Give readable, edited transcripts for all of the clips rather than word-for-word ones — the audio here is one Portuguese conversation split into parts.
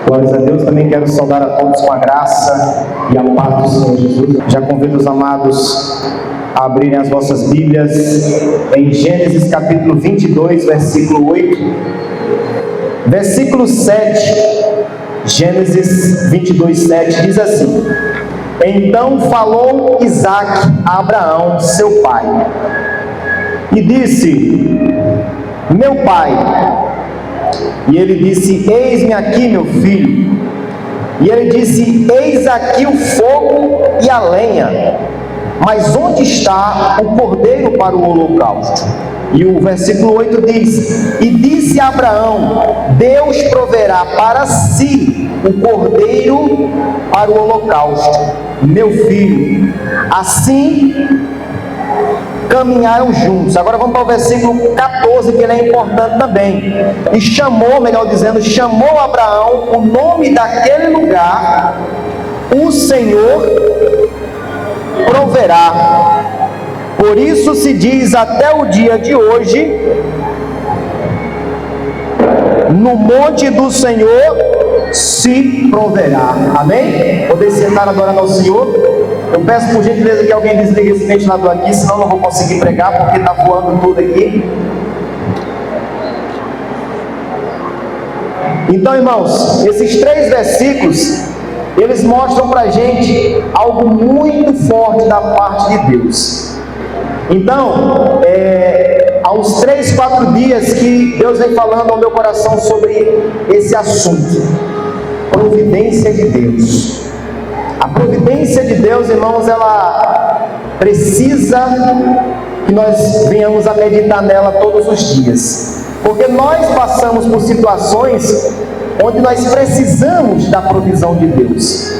Glórias a Deus. Também quero saudar a todos com a graça e a paz do Senhor Jesus. Já convido os amados a abrirem as vossas Bíblias em Gênesis capítulo 22, versículo 8. Versículo 7, Gênesis 22, 7 diz assim: Então falou Isaque a Abraão, seu pai, e disse: Meu pai. E ele disse: Eis-me aqui, meu filho. E ele disse: Eis aqui o fogo e a lenha, mas onde está o cordeiro para o holocausto? E o versículo 8 diz: E disse a Abraão: Deus proverá para si o cordeiro para o holocausto, meu filho. Assim caminharam juntos. Agora vamos para o versículo 14, que ele é importante também. E chamou, melhor dizendo, chamou Abraão o nome daquele lugar: o Senhor proverá. Por isso se diz até o dia de hoje: no monte do Senhor se proverá. Amém? Poder sentar adorando ao Senhor. Eu peço por gentileza que alguém desligue esse ventilador aqui, senão não vou conseguir pregar, porque está voando tudo aqui. Então, irmãos, esses 3 versículos, eles mostram para a gente algo muito forte da parte de Deus. Então, há uns 3, 4 dias que Deus vem falando ao meu coração sobre esse assunto: providência de Deus. A providência de Deus, irmãos, ela precisa que nós venhamos a meditar nela todos os dias, porque nós passamos por situações onde nós precisamos da provisão de Deus.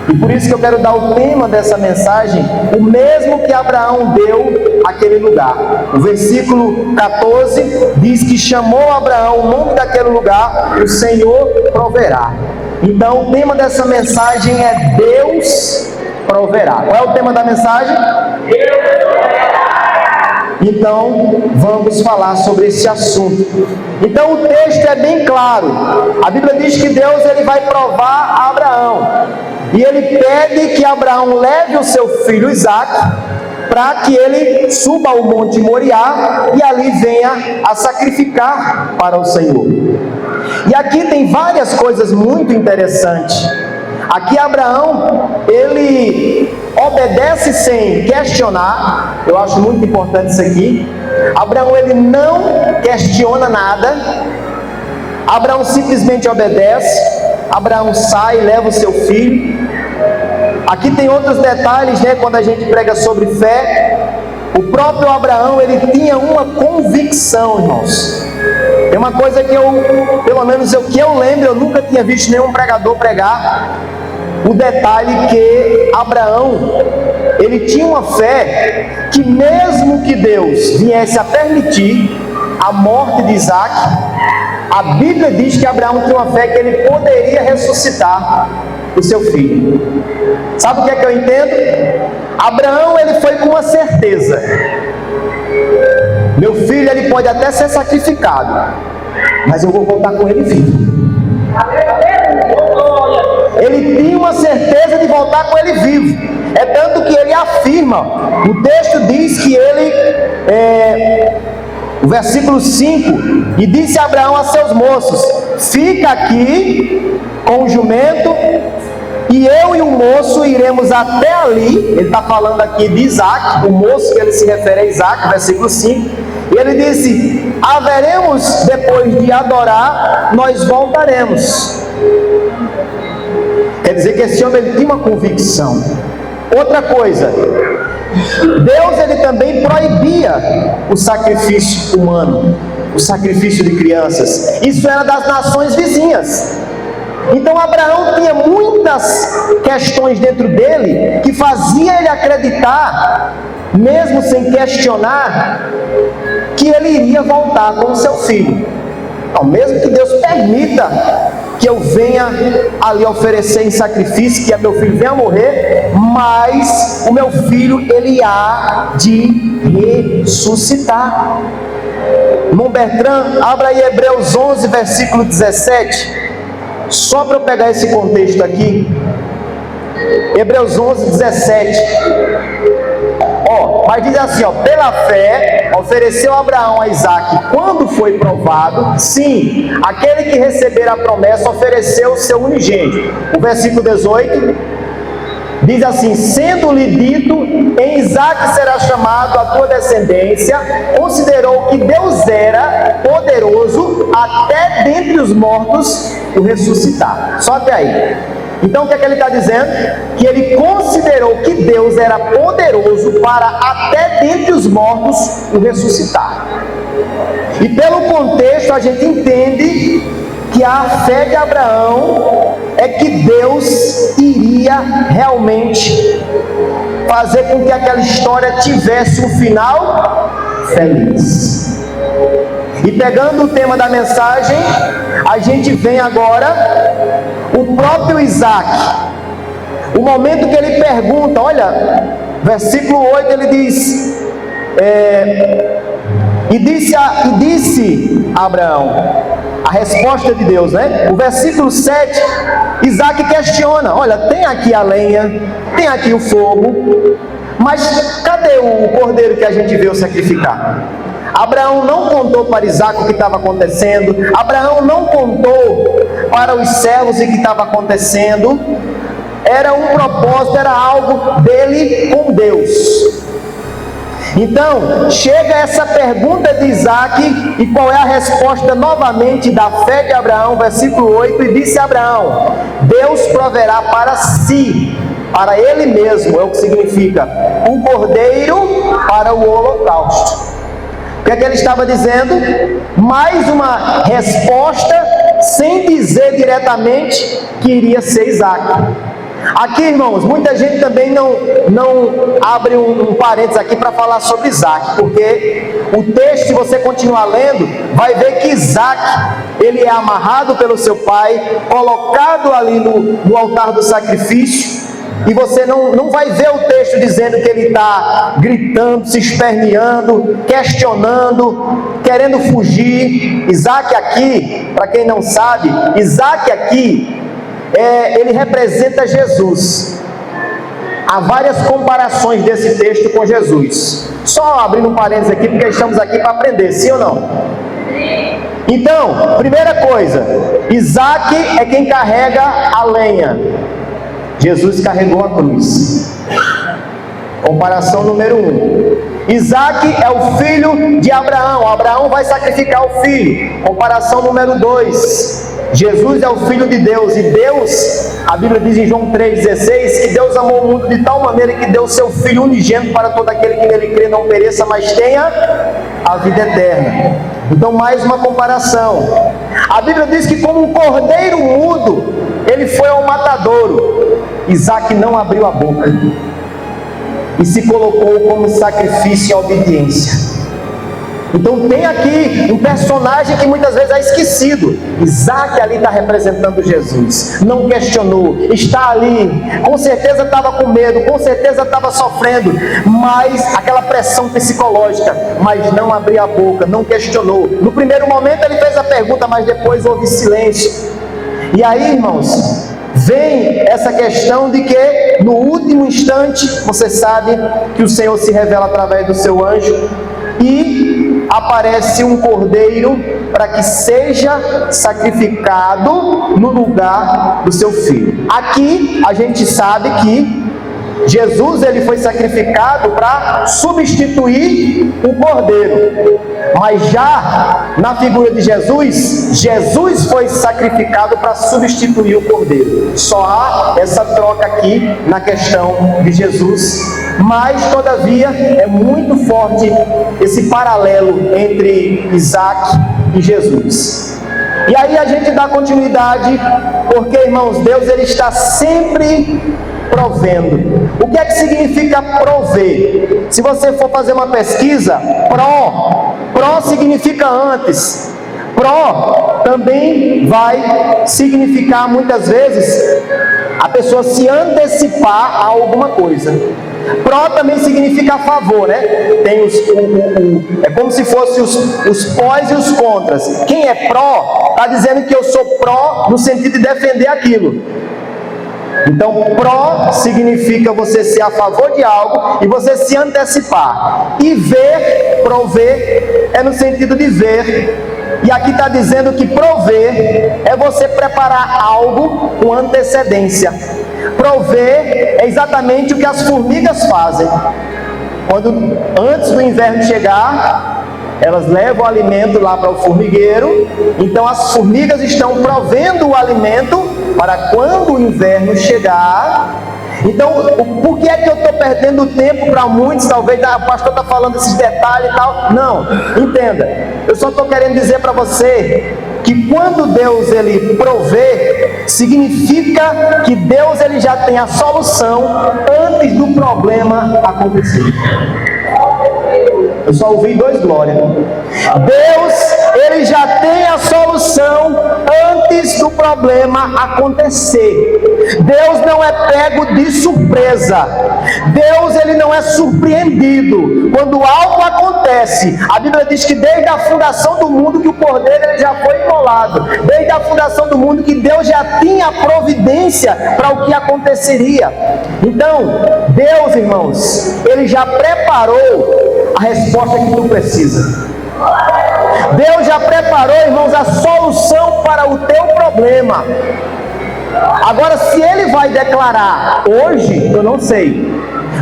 E por isso que eu quero dar o tema dessa mensagem, o mesmo que Abraão deu àquele lugar. O versículo 14 diz que chamou Abraão o nome daquele lugar: o Senhor proverá. Então o tema dessa mensagem é Deus proverá. Qual é o tema da mensagem? Deus proverá. Então vamos falar sobre esse assunto. Então o texto é bem claro. A Bíblia diz que Deus ele vai provar a Abraão. E ele pede que Abraão leve o seu filho Isaque, para que ele suba ao monte Moriá e ali venha a sacrificar para o Senhor. E aqui tem várias coisas muito interessantes. Aqui Abraão, ele obedece sem questionar. Eu acho muito importante isso aqui. Abraão, ele não questiona nada. Abraão simplesmente obedece. Abraão sai, leva o seu filho. Aqui tem outros detalhes, né? Quando a gente prega sobre fé, o próprio Abraão, ele tinha uma convicção, irmãos. Tem uma coisa que pelo menos que eu lembro, eu nunca tinha visto nenhum pregador pregar. O detalhe que Abraão, ele tinha uma fé que mesmo que Deus viesse a permitir a morte de Isaque, a Bíblia diz que Abraão tinha uma fé que ele poderia ressuscitar o seu filho. Sabe o que é que eu entendo? Abraão, ele foi com uma certeza: meu filho, ele pode até ser sacrificado, mas eu vou voltar com ele vivo. Ele tinha uma certeza de voltar com ele vivo. É tanto que ele afirma, o texto diz que ele, o versículo 5, e disse Abraão a seus moços: fica aqui com o jumento, e eu e o moço iremos até ali. Ele está falando aqui de Isaque, o moço que ele se refere a Isaque, versículo 5. E ele disse: haveremos depois de adorar, nós voltaremos. Quer dizer que esse homem ele tinha uma convicção. Outra coisa, Deus ele também proibia o sacrifício humano, o sacrifício de crianças. Isso era das nações vizinhas. Então Abraão tinha muitas questões dentro dele que fazia ele acreditar, mesmo sem questionar, que ele iria voltar com o seu filho. Então, mesmo que Deus permita que eu venha ali oferecer em sacrifício, que meu filho venha morrer, mas o meu filho ele há de ressuscitar. Irmão Bertrand, abra aí Hebreus 11, versículo 17. só para eu pegar esse contexto aqui, Hebreus 11, 17. Mas diz assim, pela fé ofereceu Abraão a Isaque quando foi provado. Sim, aquele que receber a promessa ofereceu o seu unigênito. O versículo 18 diz assim: sendo-lhe dito, em Isaque será chamado a tua descendência, considerou que Deus era poderoso até dentre os mortos o ressuscitar. Só até aí. Então o que é que ele está dizendo? Que ele considerou que Deus era poderoso para até dentre os mortos o ressuscitar. E pelo contexto a gente entende que a fé de Abraão é que Deus iria realmente fazer com que aquela história tivesse um final feliz. E pegando o tema da mensagem, a gente vem agora o próprio Isaque. O momento que ele pergunta, olha, versículo 8 ele diz, e disse Abraão, a resposta de Deus, né? O versículo 7, Isaque questiona, olha, tem aqui a lenha, tem aqui o fogo, mas cadê o cordeiro que a gente veio sacrificar? Abraão não contou para Isaque o que estava acontecendo. Abraão não contou para os servos o que estava acontecendo. Era um propósito, era algo dele com Deus. Então, chega essa pergunta de Isaque, e qual é a resposta novamente da fé de Abraão, versículo 8, e disse a Abraão, Deus proverá para si, para ele mesmo, é o que significa, um cordeiro para o holocausto. O que é que ele estava dizendo? Mais uma resposta, sem dizer diretamente que iria ser Isaque. Aqui, irmãos, muita gente também não abre um parênteses aqui para falar sobre Isaque, porque o texto, se você continuar lendo, vai ver que Isaque, ele é amarrado pelo seu pai, colocado ali no altar do sacrifício, e você não vai ver o texto dizendo que ele está gritando, se esperneando, questionando, querendo fugir. Isaque aqui, para quem não sabe, Isaque aqui, ele representa Jesus. Há várias comparações desse texto com Jesus. Só abrindo um parênteses aqui, porque estamos aqui para aprender, sim ou não? Então, primeira coisa, Isaque é quem carrega a lenha. Jesus carregou a cruz. Comparação número 1. Isaque é o filho de Abraão. Abraão vai sacrificar o filho. Comparação número 2. Jesus é o Filho de Deus. E Deus, a Bíblia diz em João 3,16, que Deus amou o mundo de tal maneira que deu o seu Filho unigênito para todo aquele que nele crê não pereça, mas tenha a vida eterna. Então, mais uma comparação. A Bíblia diz que como um cordeiro mudo, ele foi ao matadouro. Isaque não abriu a boca e se colocou como sacrifício em obediência. Então tem aqui um personagem que muitas vezes é esquecido. Isaque ali está representando Jesus. Não questionou, está ali, com certeza estava com medo, com certeza estava sofrendo, mas aquela pressão psicológica, mas não abriu a boca, não questionou. No primeiro momento ele fez a pergunta, mas depois houve silêncio. E aí, irmãos, vem essa questão de que no último instante, você sabe que o Senhor se revela através do seu anjo e aparece um cordeiro para que seja sacrificado no lugar do seu filho. Aqui a gente sabe que Jesus ele foi sacrificado para substituir o cordeiro, mas já na figura de Jesus, Jesus foi sacrificado para substituir o cordeiro. Só há essa troca aqui na questão de Jesus, mas todavia é muito forte esse paralelo entre Isaque e Jesus. E aí a gente dá continuidade, porque, irmãos, Deus ele está sempre provendo. O que é que significa prover? Se você for fazer uma pesquisa, pró significa antes. Pró também vai significar muitas vezes a pessoa se antecipar a alguma coisa. Pró também significa a favor, né? Tem é como se fosse os pós e os contras. Quem é pró, está dizendo que eu sou pró no sentido de defender aquilo. Então, pró significa você ser a favor de algo e você se antecipar. E ver, prover, é no sentido de ver. E aqui está dizendo que prover é você preparar algo com antecedência. Prover é exatamente o que as formigas fazem. Quando antes do inverno chegar, elas levam o alimento lá para o formigueiro. Então as formigas estão provendo o alimento para quando o inverno chegar. Então, por que é que eu estou perdendo tempo para muitos? Talvez o pastor está falando esses detalhes e tal. Não, entenda. Eu só estou querendo dizer para você que quando Deus ele provê, significa que Deus ele já tem a solução antes do problema acontecer. Eu só ouvi 2 glórias. Deus, ele já tem a solução antes do problema acontecer. Deus não é pego de surpresa. Deus, ele não é surpreendido. Quando algo acontece, a Bíblia diz que desde a fundação do mundo que o cordeiro ele já foi imolado. Desde a fundação do mundo que Deus já tinha providência para o que aconteceria. Então, Deus, irmãos, ele já preparou a resposta que tu precisa. Deus já preparou, irmãos, a solução para o teu problema. Agora, se ele vai declarar hoje, eu não sei,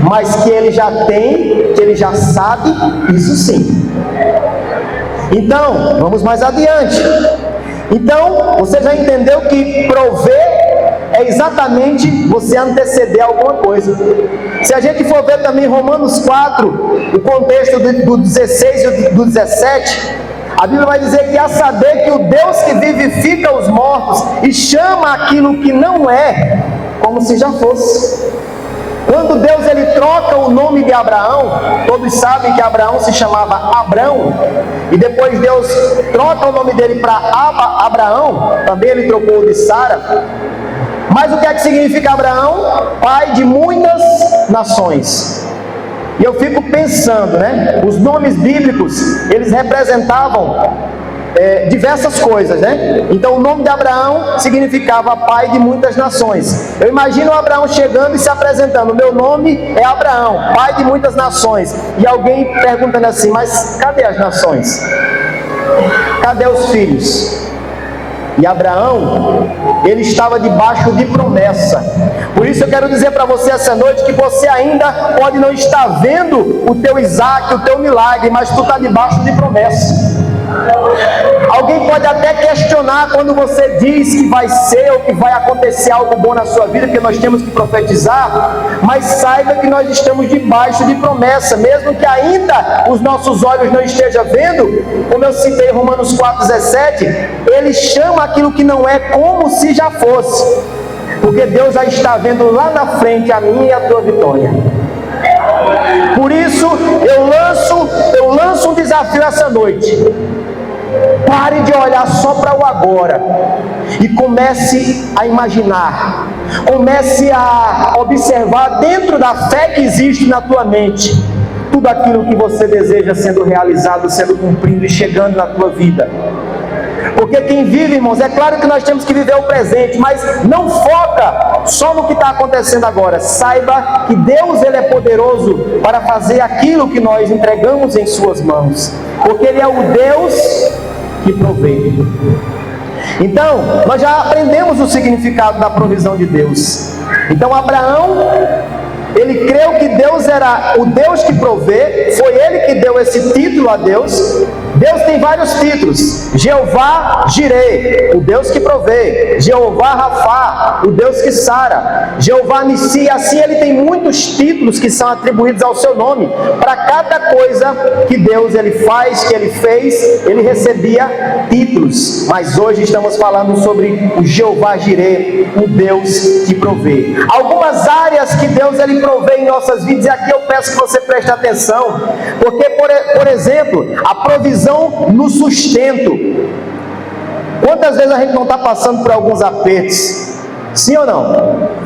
mas que ele já tem, que ele já sabe, isso sim. Então, vamos mais adiante. Então, você já entendeu que prover é exatamente você anteceder alguma coisa. Se a gente for ver também Romanos 4, o contexto do 16 e do 17, a Bíblia vai dizer que a saber que o Deus que vivifica os mortos e chama aquilo que não é, como se já fosse. Quando Deus ele troca o nome de Abraão, todos sabem que Abraão se chamava Abrão, e depois Deus troca o nome dele para Abraão, também ele trocou o de Sara. Mas o que é que significa Abraão? Pai de muitas nações. E eu fico pensando, né? Os nomes bíblicos, eles representavam diversas coisas, né? Então o nome de Abraão significava pai de muitas nações. Eu imagino o Abraão chegando e se apresentando: meu nome é Abraão, pai de muitas nações. E alguém perguntando assim: mas cadê as nações? Cadê os filhos? E Abraão, ele estava debaixo de promessa. Por isso eu quero dizer para você essa noite que você ainda pode não estar vendo o teu Isaac, o teu milagre, mas tu está debaixo de promessa. Alguém pode até questionar quando você diz que vai ser ou que vai acontecer algo bom na sua vida, porque nós temos que profetizar, mas saiba que nós estamos debaixo de promessa, mesmo que ainda os nossos olhos não estejam vendo. Como eu citei em Romanos 4,17, ele chama aquilo que não é como se já fosse, porque Deus já está vendo lá na frente a minha e a tua vitória. Por isso eu lanço um desafio essa noite. Pare de olhar só para o agora e comece a imaginar, comece a observar dentro da fé que existe na tua mente tudo aquilo que você deseja sendo realizado, sendo cumprido e chegando na tua vida. Porque quem vive, irmãos, é claro que nós temos que viver o presente, mas não foca só no que está acontecendo agora. Saiba que Deus ele é poderoso para fazer aquilo que nós entregamos em suas mãos, porque Ele é o Deus que provê. Então, nós já aprendemos o significado da provisão de Deus. Então, Abraão, ele creu que Deus era o Deus que provê, foi ele que deu esse título a Deus. Deus tem vários títulos: Jeová Jireh, o Deus que provê; Jeová Rafá, o Deus que sara; Jeová Nissi. Assim ele tem muitos títulos que são atribuídos ao seu nome. Para cada coisa que Deus ele faz, que ele fez, ele recebia títulos. Mas hoje estamos falando sobre o Jeová Jireh, o Deus que provê. Algumas áreas que Deus ele provê em nossas vidas, e aqui eu peço que você preste atenção, porque por exemplo, a provisão no sustento. Quantas vezes a gente não está passando por alguns apertos? Sim ou não?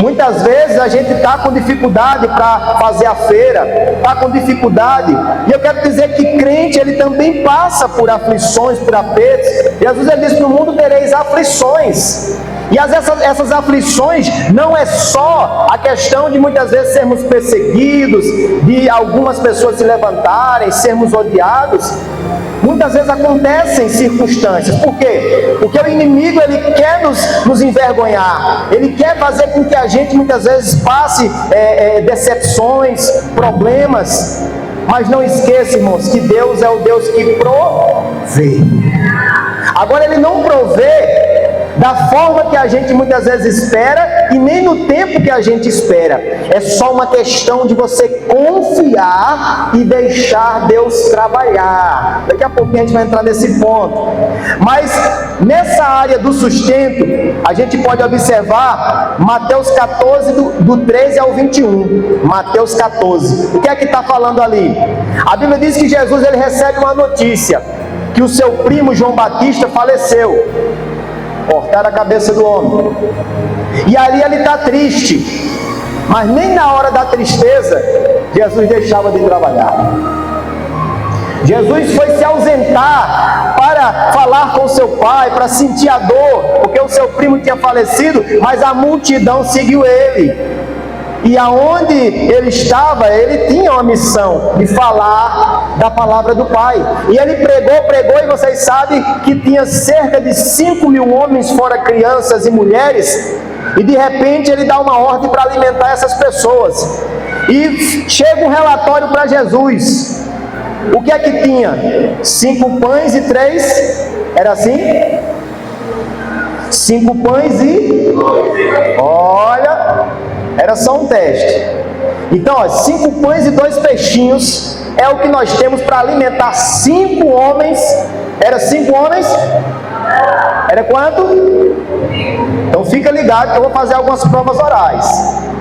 Muitas vezes a gente está com dificuldade para fazer a feira, está com dificuldade, e eu quero dizer que crente, ele também passa por aflições, por apertos. Jesus ele disse: no mundo tereis aflições. E essas aflições não é só a questão de muitas vezes sermos perseguidos, de algumas pessoas se levantarem, sermos odiados. Muitas vezes acontecem circunstâncias. Por quê? Porque o inimigo ele quer nos envergonhar. Ele quer fazer com que a gente muitas vezes passe decepções, problemas. Mas não esqueça, irmãos, que Deus é o Deus que provê. Agora ele não provê da forma que a gente muitas vezes espera e nem no tempo que a gente espera. É só uma questão de você confiar e deixar Deus trabalhar. Daqui a pouquinho a gente vai entrar nesse ponto. Mas nessa área do sustento, a gente pode observar Mateus 14, do 13 ao 21. Mateus 14. O que é que está falando ali? A Bíblia diz que Jesus ele recebe uma notícia, que o seu primo João Batista faleceu. Cortaram a cabeça do homem. E ali ele está triste. Mas nem na hora da tristeza, Jesus deixava de trabalhar. Jesus foi se ausentar para falar com seu pai, para sentir a dor, porque o seu primo tinha falecido, mas a multidão seguiu ele. E aonde ele estava, ele tinha uma missão de falar da palavra do Pai. E ele pregou, e vocês sabem que tinha cerca de 5.000 homens, fora crianças e mulheres. E de repente ele dá uma ordem para alimentar essas pessoas. E chega um relatório para Jesus. O que é que tinha? 5 pães e 3? Era assim? 5 pães e... Olha... Era só um teste. Então, 5 pães e 2 peixinhos é o que nós temos para alimentar 5 homens. Era 5 homens? Era quanto? Então fica ligado que eu vou fazer algumas provas orais.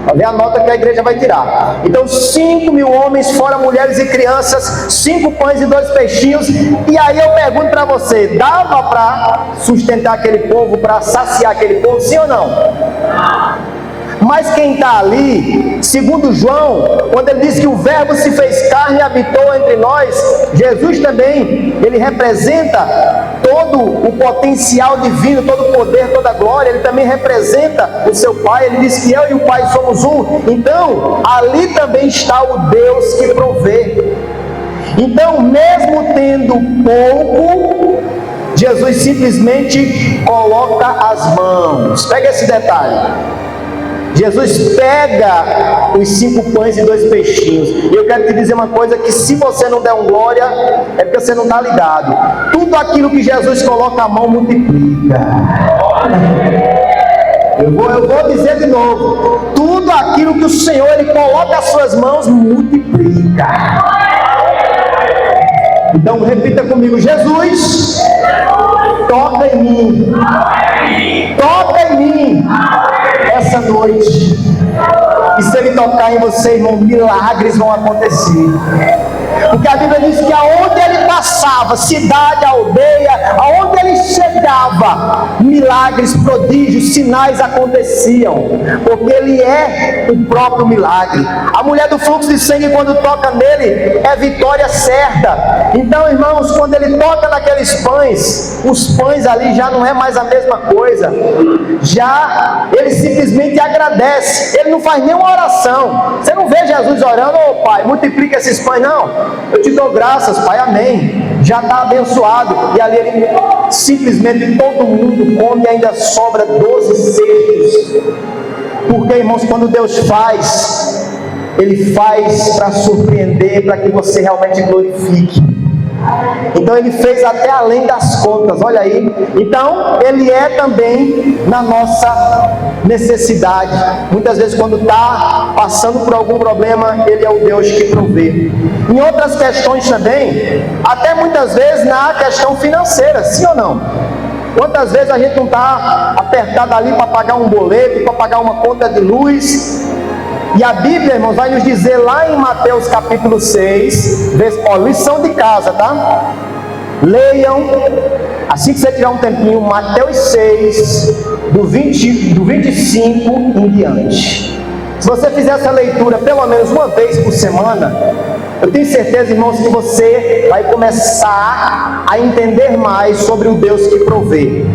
Para ver a nota que a igreja vai tirar. Então 5.000 homens, fora mulheres e crianças, 5 pães e 2 peixinhos. E aí eu pergunto para você, dava para sustentar aquele povo, para saciar aquele povo, sim ou não? Mas quem está ali, segundo João, quando ele diz que o verbo se fez carne e habitou entre nós, Jesus também, ele representa todo o potencial divino, todo o poder, toda a glória. Ele também representa o seu Pai. Ele diz que eu e o Pai somos um. Então, ali também está o Deus que provê. Então, mesmo tendo pouco, Jesus simplesmente coloca as mãos. Pega esse detalhe. Jesus pega os 5 pães e 2 peixinhos. E eu quero te dizer uma coisa, que se você não der um glória, é porque você não está ligado. Tudo aquilo que Jesus coloca a mão, multiplica. Eu vou dizer de novo. Tudo aquilo que o Senhor ele coloca as suas mãos, multiplica. Então repita comigo: Jesus, toca em mim. Toca em mim essa noite. E se ele tocar em você, irmão, milagres vão acontecer. Porque a Bíblia diz que aonde ele passava, cidade, aldeia, aonde ele chegava, milagres, prodígios, sinais aconteciam. Porque ele é o próprio milagre. A mulher do fluxo de sangue, quando toca nele, é vitória certa. Então, irmãos, quando ele toca naqueles pães, os pães ali já não é mais a mesma coisa. Já ele simplesmente agradece. Ele não faz nenhuma oração. Você não vê Jesus orando: ô Pai, multiplica esses pães. Não, eu te dou graças, Pai, amém. Já está abençoado. E ali ele simplesmente todo mundo come e ainda sobra 12 cestos. Porque, irmãos, quando Deus faz, ele faz para surpreender, para que você realmente glorifique. Então ele fez até além das contas, olha aí. Então ele é também na nossa necessidade. Muitas vezes quando está passando por algum problema, ele é o Deus que provê. Em outras questões também, até muitas vezes na questão financeira, sim ou não? Quantas vezes a gente não está apertado ali para pagar um boleto, para pagar uma conta de luz? E a Bíblia, irmãos, vai nos dizer lá em Mateus capítulo 6, lição de casa, tá? Leiam assim que você tiver um tempinho, Mateus 6, do 25 em diante. Se você fizer essa leitura pelo menos uma vez por semana, eu tenho certeza, irmãos, que você vai começar a entender mais sobre o Deus que provê.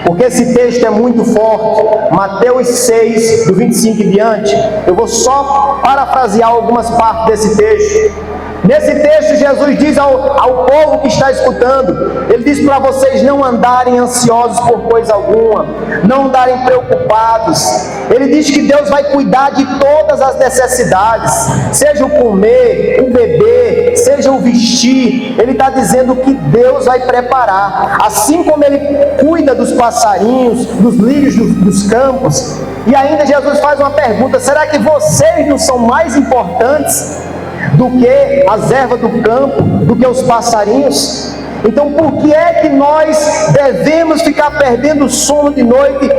Porque esse texto é muito forte. Mateus 6, do 25 em diante. Eu vou só parafrasear algumas partes desse texto. Nesse texto, Jesus diz ao povo que está escutando, Ele diz para vocês não andarem ansiosos por coisa alguma, não andarem preocupados. Ele diz que Deus vai cuidar de todas as necessidades, seja o comer, o beber, seja o vestir. Ele está dizendo que Deus vai preparar, assim como Ele cuida dos passarinhos, dos lírios dos campos. E ainda Jesus faz uma pergunta: será que vocês não são mais importantes do que as ervas do campo, do que os passarinhos? Então por que é que nós devemos ficar perdendo o sono de noite,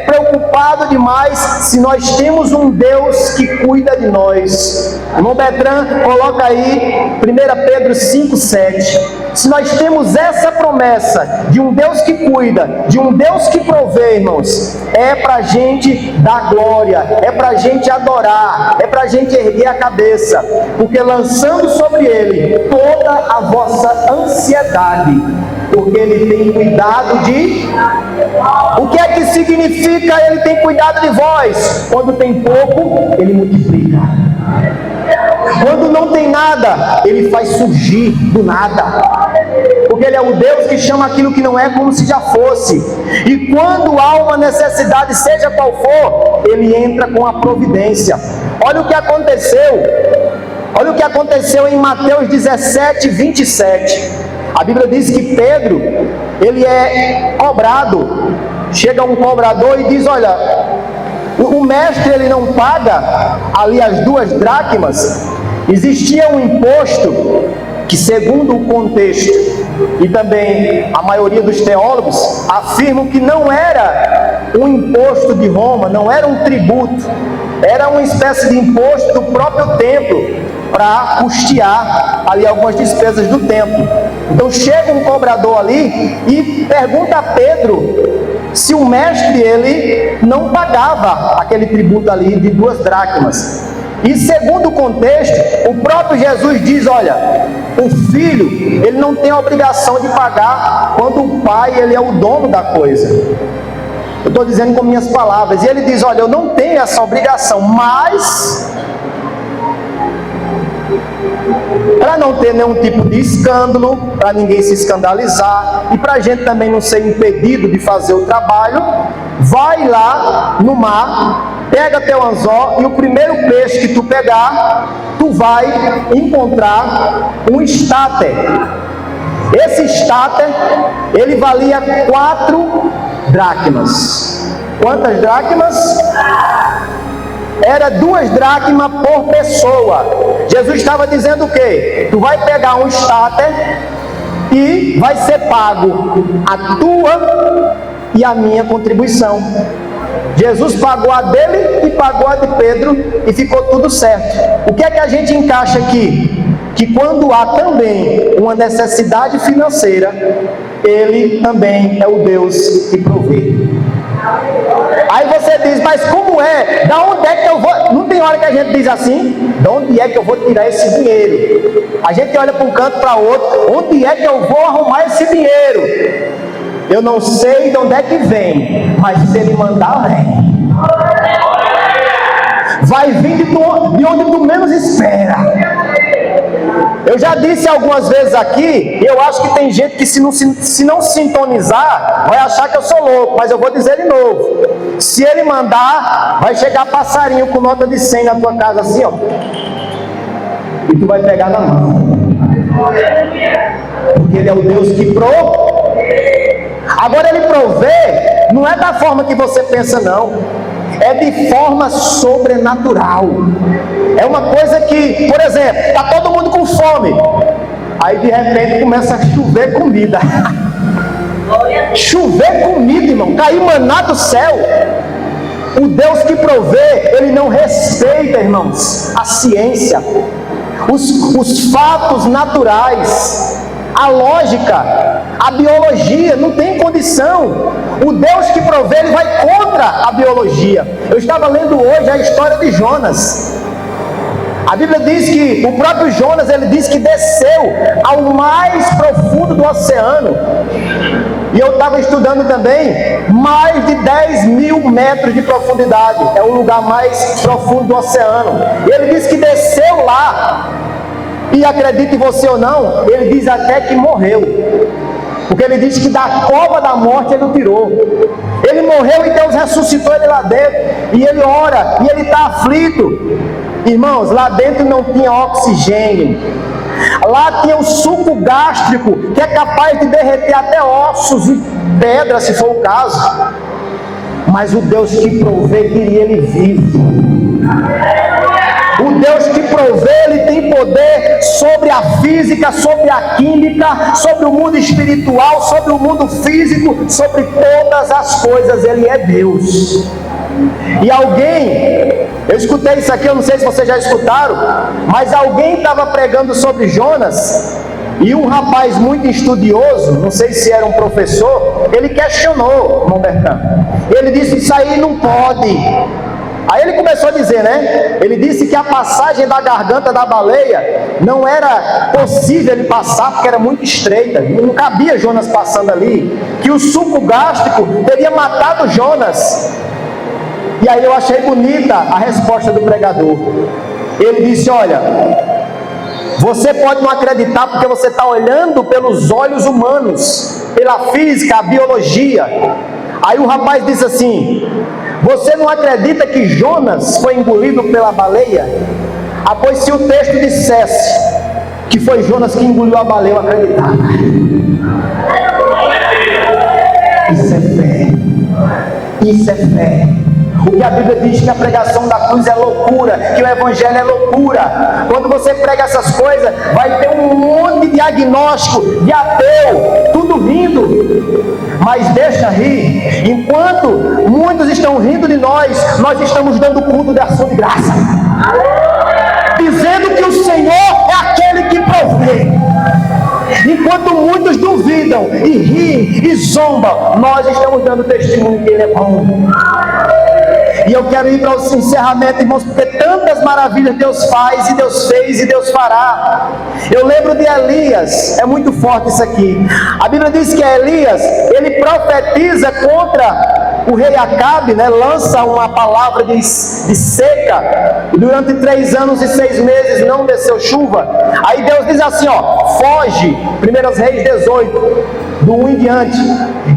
preocupado demais, se nós temos um Deus que cuida de nós? Irmão Betran, coloca aí 1 Pedro 5,7. Se nós temos essa promessa de um Deus que cuida, de um Deus que provê, irmãos, é para a gente dar glória, é para a gente adorar, é para a gente erguer a cabeça, porque lançando sobre Ele toda a vossa ansiedade, porque Ele tem cuidado de... O que é que significa Ele tem cuidado de vós? Quando tem pouco, Ele multiplica. Quando não tem nada, Ele faz surgir do nada. Porque Ele é o Deus que chama aquilo que não é como se já fosse. E quando há uma necessidade, seja qual for, Ele entra com a providência. Olha o que aconteceu. Olha o que aconteceu em Mateus 17, 27. A Bíblia diz que Pedro, ele é cobrado. Chega um cobrador e diz: olha, o mestre ele não paga ali as 2 dracmas. Existia um imposto que, segundo o contexto e também a maioria dos teólogos, afirmam que não era um imposto de Roma, não era um tributo, era uma espécie de imposto do próprio templo, para custear ali algumas despesas do templo. Então chega um cobrador ali e pergunta a Pedro se o mestre ele não pagava aquele tributo ali de 2 dracmas. E segundo o contexto, o próprio Jesus diz: olha, o filho ele não tem a obrigação de pagar quando o pai ele é o dono da coisa. Eu estou dizendo com minhas palavras. E ele diz: olha, eu não tenho essa obrigação, mas para não ter nenhum tipo de escândalo, para ninguém se escandalizar e para a gente também não ser impedido de fazer o trabalho, vai lá no mar, pega teu anzol e o primeiro peixe que tu pegar, tu vai encontrar um estáter. Esse estáter, ele valia 4 dracmas. Quantas dracmas? Era 2 dracmas por pessoa. Jesus estava dizendo o quê? Tu vai pegar um estáter e vai ser pago a tua e a minha contribuição. Jesus pagou a dele e pagou a de Pedro e ficou tudo certo. O que é que a gente encaixa aqui? Que quando há também uma necessidade financeira, Ele também é o Deus que provê. Aí você diz: mas como é? Da onde é que eu vou? Não tem hora que a gente diz assim: de onde é que eu vou tirar esse dinheiro? A gente olha para um canto para outro: onde é que eu vou arrumar esse dinheiro? Eu não sei de onde é que vem, mas se Ele mandar, vem. Vai vir de onde tu menos espera. Eu já disse algumas vezes aqui, eu acho que tem gente que se não sintonizar, vai achar que eu sou louco, mas eu vou dizer de novo: se Ele mandar, vai chegar passarinho com nota de 100 na tua casa assim, ó, e tu vai pegar na mão, porque Ele é o Deus que provê. Agora Ele provê, não é da forma que você pensa não, é de forma sobrenatural. É uma coisa que, por exemplo, está todo mundo com fome, aí de repente começa a chover comida. Chover comida, irmão, cair maná do céu. O Deus que provê, Ele não respeita, irmãos, a ciência, os fatos naturais, a lógica. A biologia não tem condição. O Deus que provê, ele vai contra a biologia. Eu estava lendo hoje a história de Jonas. A Bíblia diz que o próprio Jonas, ele diz que desceu ao mais profundo do oceano. E eu estava estudando também, mais de 10.000 metros de profundidade. É o lugar mais profundo do oceano. E ele diz que desceu lá. E acredite você ou não, ele diz até que morreu. Porque ele diz que da cova da morte ele o tirou. Ele morreu e Deus ressuscitou ele lá dentro. E ele ora, e ele está aflito. Irmãos, lá dentro não tinha oxigênio. Lá tinha o suco gástrico, que é capaz de derreter até ossos e pedras, se for o caso. Mas o Deus que provê, queria ele vivo. O Deus que provê, ele tem poder sobre a física, sobre a química, sobre o mundo espiritual, sobre o mundo físico, sobre todas as coisas. Ele é Deus. E alguém, eu escutei isso aqui, eu não sei se vocês já escutaram, mas alguém estava pregando sobre Jonas, e um rapaz muito estudioso, não sei se era um professor, ele questionou, irmão Bertrand. Ele disse: isso aí não pode. Aí ele começou a dizer, né? Ele disse que a passagem da garganta da baleia não era possível ele passar, porque era muito estreita, não cabia Jonas passando ali, que o suco gástrico teria matado Jonas. E aí eu achei bonita a resposta do pregador. Ele disse: olha, você pode não acreditar porque você está olhando pelos olhos humanos, pela física, a biologia. Aí o rapaz disse assim: você não acredita que Jonas foi engolido pela baleia? Ah, pois se o texto dissesse que foi Jonas que engoliu a baleia, eu acreditava. Isso é fé. Isso é fé. O que a Bíblia diz que a pregação da cruz é loucura, que o Evangelho é loucura. Quando você prega essas coisas, vai ter um monte de diagnóstico de ateu, tudo rindo. Mas deixa rir. Enquanto muitos estão rindo de nós, nós estamos dando culto de ação de graça, dizendo que o Senhor é aquele que provê. Enquanto muitos duvidam e riem e zombam, nós estamos dando testemunho que Ele é bom. E eu quero ir para o encerramento, irmãos, porque tantas maravilhas Deus faz, e Deus fez, e Deus fará. Eu lembro de Elias, é muito forte isso aqui. A Bíblia diz que Elias, ele profetiza contra o rei Acabe, né? Lança uma palavra de seca. Durante 3 anos e 6 meses não desceu chuva. Aí Deus diz assim, ó: foge. 1 Reis 18, do 1 em diante.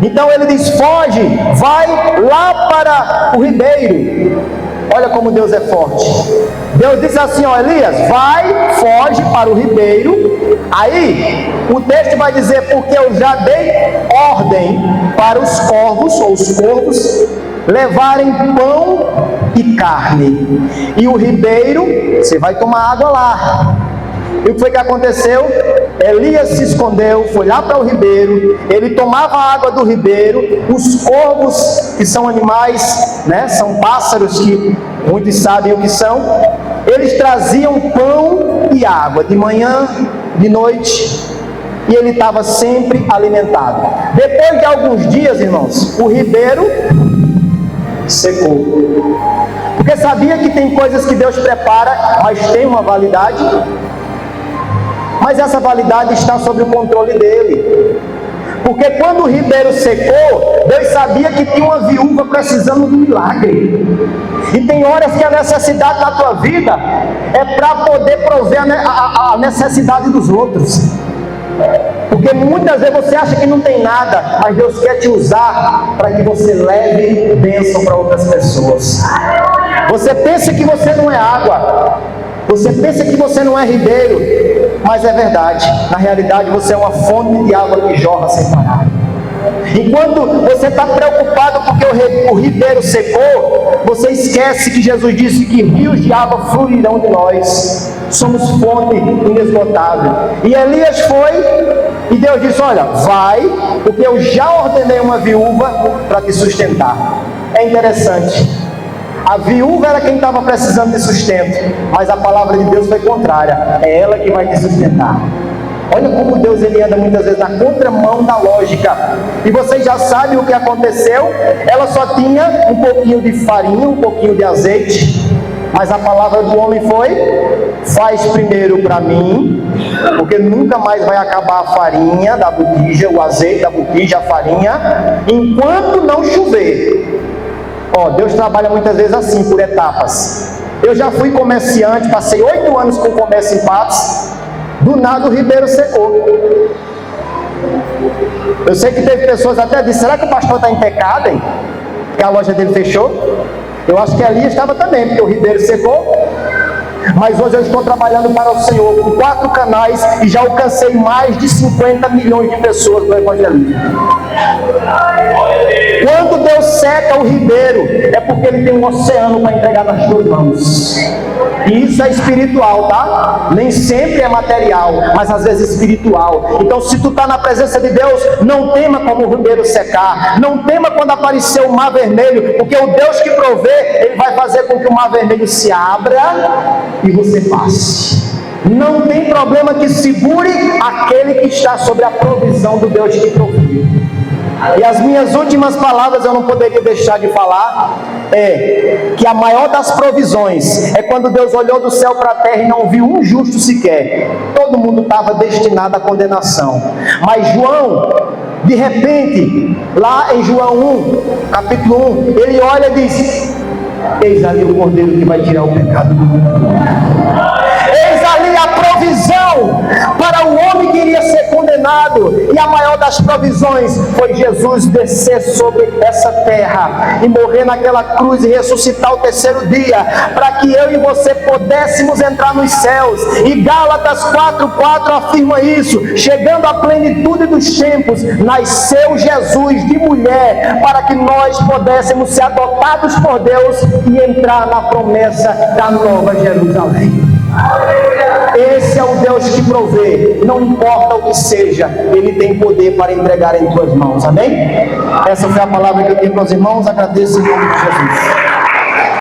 Então ele diz: foge, vai lá para o ribeiro. Olha como Deus é forte. Deus disse assim, ó: Elias, vai, foge para o ribeiro. Aí o texto vai dizer: porque eu já dei ordem para os corvos, ou os corvos, levarem pão e carne. E o ribeiro, você vai tomar água lá. E o que foi que aconteceu? Elias se escondeu, foi lá para o ribeiro, ele tomava a água do ribeiro. Os corvos, que são animais, né, são pássaros que muitos sabem o que são, eles traziam pão e água, de manhã, de noite, e ele estava sempre alimentado. Depois de alguns dias, irmãos, o ribeiro secou, porque sabia que tem coisas que Deus prepara, mas tem uma validade. Mas essa validade está sob o controle dele. Porque quando o ribeiro secou, Deus sabia que tinha uma viúva precisando de um milagre. E tem horas que a necessidade da tua vida é para poder prover a necessidade dos outros. Porque muitas vezes você acha que não tem nada, mas Deus quer te usar para que você leve bênção para outras pessoas. Você pensa que você não é água, você pensa que você não é ribeiro, mas é verdade. Na realidade você é uma fonte de água que jorra sem parar. Enquanto você está preocupado porque o ribeiro secou, você esquece que Jesus disse que rios de água fluirão de nós. Somos fonte inesgotável. E Elias foi, e Deus disse: olha, vai, porque eu já ordenei uma viúva para te sustentar. É interessante. A viúva era quem estava precisando de sustento, mas a palavra de Deus foi contrária. É ela que vai te sustentar. Olha como Deus ele anda muitas vezes na contramão da lógica. E vocês já sabem o que aconteceu. Ela só tinha um pouquinho de farinha, um pouquinho de azeite. Mas a palavra do homem foi: faz primeiro para mim, porque nunca mais vai acabar a farinha da botija, o azeite da botija, a farinha, enquanto não chover. Ó, Deus trabalha muitas vezes assim, por etapas. Eu já fui comerciante, passei 8 anos com comércio em Patos. Do nada o ribeiro secou. Eu sei que teve pessoas até disseram: será que o pastor está em pecado, hein? Que a loja dele fechou? Eu acho que ali estava também, porque o ribeiro secou. Mas hoje eu estou trabalhando para o Senhor com 4 canais e já alcancei mais de 50 milhões de pessoas no evangelismo. Quando Deus seca o ribeiro, é porque Ele tem um oceano para entregar nas tuas mãos. E isso é espiritual, tá? Nem sempre é material, mas às vezes espiritual. Então, se tu está na presença de Deus, não tema como o ribeiro secar. Não tema quando aparecer o mar vermelho, porque o Deus que provê, Ele vai fazer com que o mar vermelho se abra e você passe. Não tem problema que segure aquele que está sobre a provisão do Deus que provê. E as minhas últimas palavras eu não poderia deixar de falar é que a maior das provisões é quando Deus olhou do céu para a terra e não viu um justo sequer. Todo mundo estava destinado à condenação. Mas João, de repente, lá em João 1, capítulo 1, ele olha e diz: eis ali o Cordeiro que vai tirar o pecado do mundo. Eis ali a provisão para o homem que iria ser condenado. E a maior das provisões foi Jesus descer sobre essa terra e morrer naquela cruz e ressuscitar o terceiro dia, para que eu e você pudéssemos entrar nos céus. E Gálatas 4:4 afirma isso: chegando à plenitude dos tempos, nasceu Jesus de mulher, para que nós pudéssemos ser adotados por Deus e entrar na promessa da nova Jerusalém. Esse é o Deus que provê, não importa o que seja, Ele tem poder para entregar em tuas mãos, amém? Essa foi a palavra que eu tenho para os irmãos, agradeço em nome de Jesus.